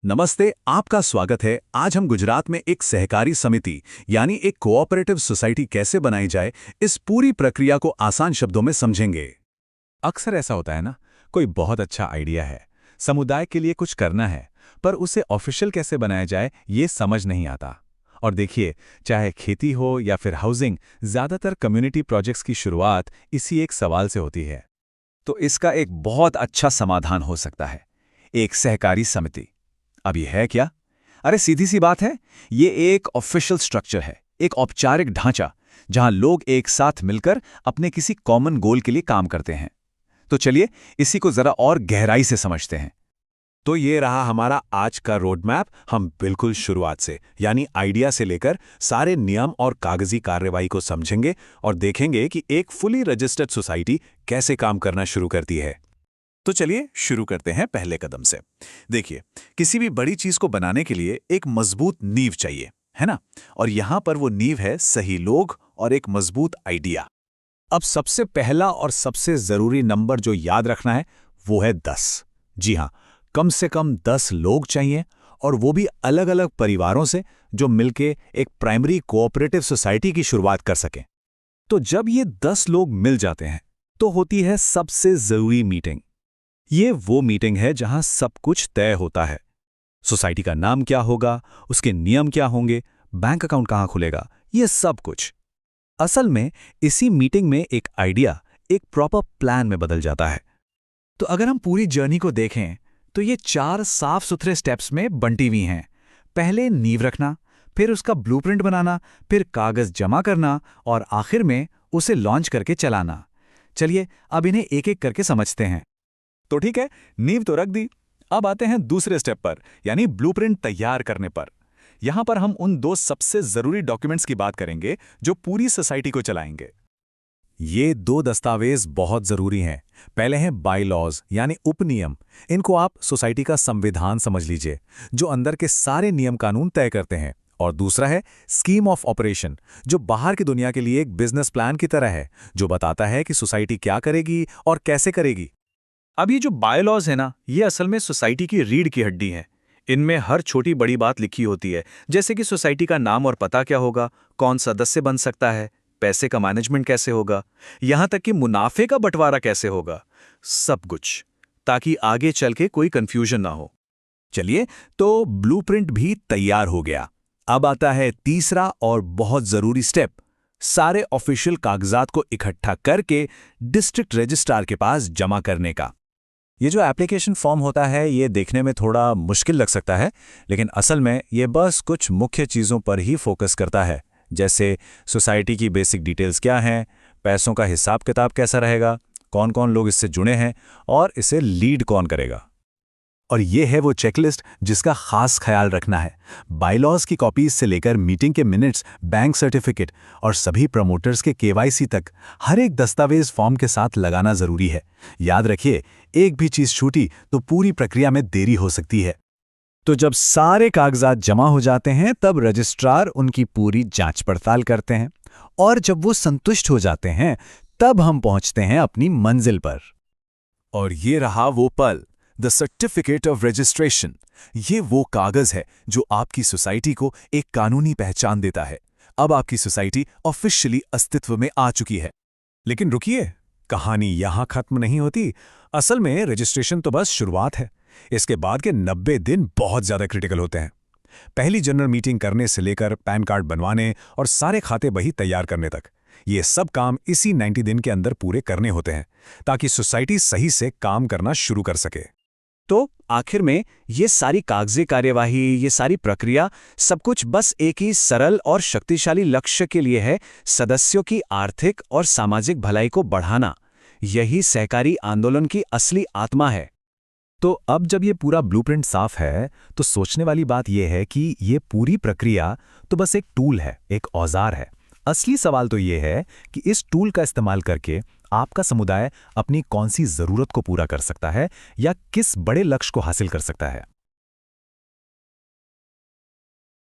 नमस्ते, आपका स्वागत है। आज हम गुजरात में एक सहकारी समिति यानी एक कोऑपरेटिव सोसाइटी कैसे बनाई जाए, इस पूरी प्रक्रिया को आसान शब्दों में समझेंगे। अक्सर ऐसा होता है ना, कोई बहुत अच्छा आइडिया है, समुदाय के लिए कुछ करना है, पर उसे ऑफिशियल कैसे बनाया जाए ये समझ नहीं आता। और देखिए, चाहे खेती हो या फिर हाउसिंग, ज़्यादातर कम्युनिटी प्रोजेक्ट्स की शुरुआत इसी एक सवाल से होती है। तो इसका एक बहुत अच्छा समाधान हो सकता है, एक सहकारी समिति। अब ये है क्या? अरे सीधी सी बात है, ये एक ऑफिशियल स्ट्रक्चर है, एक औपचारिक ढांचा जहां लोग एक साथ मिलकर अपने किसी कॉमन गोल के लिए काम करते हैं। तो चलिए इसी को जरा और गहराई से समझते हैं। तो ये रहा हमारा आज का रोड मैप। हम बिल्कुल शुरुआत से यानी आइडिया से लेकर सारे नियम और कागजी कार्रवाई को समझेंगे और देखेंगे कि एक फुली रजिस्टर्ड सोसाइटी कैसे काम करना शुरू करती है। तो चलिए शुरू करते हैं पहले कदम से। देखिए, किसी भी बड़ी चीज को बनाने के लिए एक मजबूत नींव चाहिए, है ना? और यहां पर वो नींव है सही लोग और एक मजबूत आइडिया। अब सबसे पहला और सबसे जरूरी नंबर जो याद रखना है वो है 10। जी हां, कम से कम 10 लोग चाहिए, और वो भी अलग अलग परिवारों से, जो मिलके एक प्राइमरी कोऑपरेटिव सोसाइटी की शुरुआत कर सकें। तो जब ये 10 लोग मिल जाते हैं तो होती है सबसे जरूरी मीटिंग। ये वो मीटिंग है जहां सब कुछ तय होता है। सोसाइटी का नाम क्या होगा, उसके नियम क्या होंगे, बैंक अकाउंट कहां खुलेगा, ये सब कुछ। असल में इसी मीटिंग में एक आइडिया एक प्रॉपर प्लान में बदल जाता है। तो अगर हम पूरी जर्नी को देखें तो ये 4 साफ सुथरे स्टेप्स में बंटी हुई हैं। पहले नींव रखना, फिर उसका ब्लूप्रिंट बनाना, फिर कागज जमा करना और आखिर में उसे लॉन्च करके चलाना। चलिए अब इन्हें एक एक करके समझते हैं। तो ठीक है, नींव तो रख दी। अब आते हैं दूसरे स्टेप पर, यानी ब्लूप्रिंट तैयार करने पर। यहां पर हम उन 2 सबसे जरूरी डॉक्यूमेंट्स की बात करेंगे जो पूरी सोसाइटी को चलाएंगे। ये 2 दस्तावेज बहुत जरूरी हैं। पहले हैं बायलॉज यानी उपनियम। इनको आप सोसाइटी का संविधान समझ लीजिए, जो अंदर के सारे नियम कानून तय करते हैं। और दूसरा है स्कीम ऑफ ऑपरेशन, जो बाहर की दुनिया के लिए एक बिजनेस प्लान की तरह है, जो बताता है कि सोसाइटी क्या करेगी और कैसे करेगी। अब ये जो बायलॉज है ना, ये असल में सोसाइटी की रीढ़ की हड्डी है। इनमें हर छोटी बड़ी बात लिखी होती है, जैसे कि सोसाइटी का नाम और पता क्या होगा, कौन सदस्य बन सकता है, पैसे का मैनेजमेंट कैसे होगा, यहां तक कि मुनाफे का बंटवारा कैसे होगा, सब कुछ, ताकि आगे चल के कोई कंफ्यूजन ना हो। चलिए, तो ब्लूप्रिंट भी तैयार हो गया। अब आता है तीसरा और बहुत जरूरी स्टेप, सारे ऑफिशियल कागजात को इकट्ठा करके डिस्ट्रिक्ट रजिस्ट्रार के पास जमा करने का। ये जो एप्लीकेशन फॉर्म होता है, ये देखने में थोड़ा मुश्किल लग सकता है, लेकिन असल में ये बस कुछ मुख्य चीज़ों पर ही फोकस करता है, जैसे सोसाइटी की बेसिक डिटेल्स क्या हैं, पैसों का हिसाब किताब कैसा रहेगा, कौन कौन लोग इससे जुड़े हैं और इसे लीड कौन करेगा। और ये है वो चेकलिस्ट जिसका खास ख्याल रखना है। बायलॉज की कॉपीज से लेकर मीटिंग के मिनट्स, बैंक सर्टिफिकेट और सभी प्रमोटर्स के केवाईसी तक हर एक दस्तावेज फॉर्म के साथ लगाना जरूरी है। याद रखिए, एक भी चीज छूटी तो पूरी प्रक्रिया में देरी हो सकती है। तो जब सारे कागजात जमा हो जाते हैं, तब रजिस्ट्रार उनकी पूरी जांच पड़ताल करते हैं, और जब वो संतुष्ट हो जाते हैं, तब हम पहुंचते हैं अपनी मंजिल पर। और ये रहा वो पल, द सर्टिफिकेट ऑफ रजिस्ट्रेशन। ये वो कागज है जो आपकी सोसाइटी को एक कानूनी पहचान देता है। अब आपकी सोसाइटी ऑफिशियली अस्तित्व में आ चुकी है। लेकिन रुकिए, कहानी यहां खत्म नहीं होती। असल में रजिस्ट्रेशन तो बस शुरुआत है। इसके बाद के 90 दिन बहुत ज्यादा क्रिटिकल होते हैं। पहली जनरल मीटिंग करने से लेकर पैन कार्ड बनवाने और सारे खाते बही तैयार करने तक, ये सब काम इसी 90 दिन के अंदर पूरे करने होते हैं, ताकि सोसाइटी सही से काम करना शुरू कर सके। तो आखिर में ये सारी कागजी कार्यवाही, ये सारी प्रक्रिया, सब कुछ बस एक ही सरल और शक्तिशाली लक्ष्य के लिए है, सदस्यों की आर्थिक और सामाजिक भलाई को बढ़ाना। यही सहकारी आंदोलन की असली आत्मा है। तो अब जब ये पूरा ब्लूप्रिंट साफ है, तो सोचने वाली बात यह है कि ये पूरी प्रक्रिया तो बस एक टूल है, एक औजार है। असली सवाल तो ये है कि इस टूल का इस्तेमाल करके आपका समुदाय अपनी कौन सी जरूरत को पूरा कर सकता है या किस बड़े लक्ष्य को हासिल कर सकता है।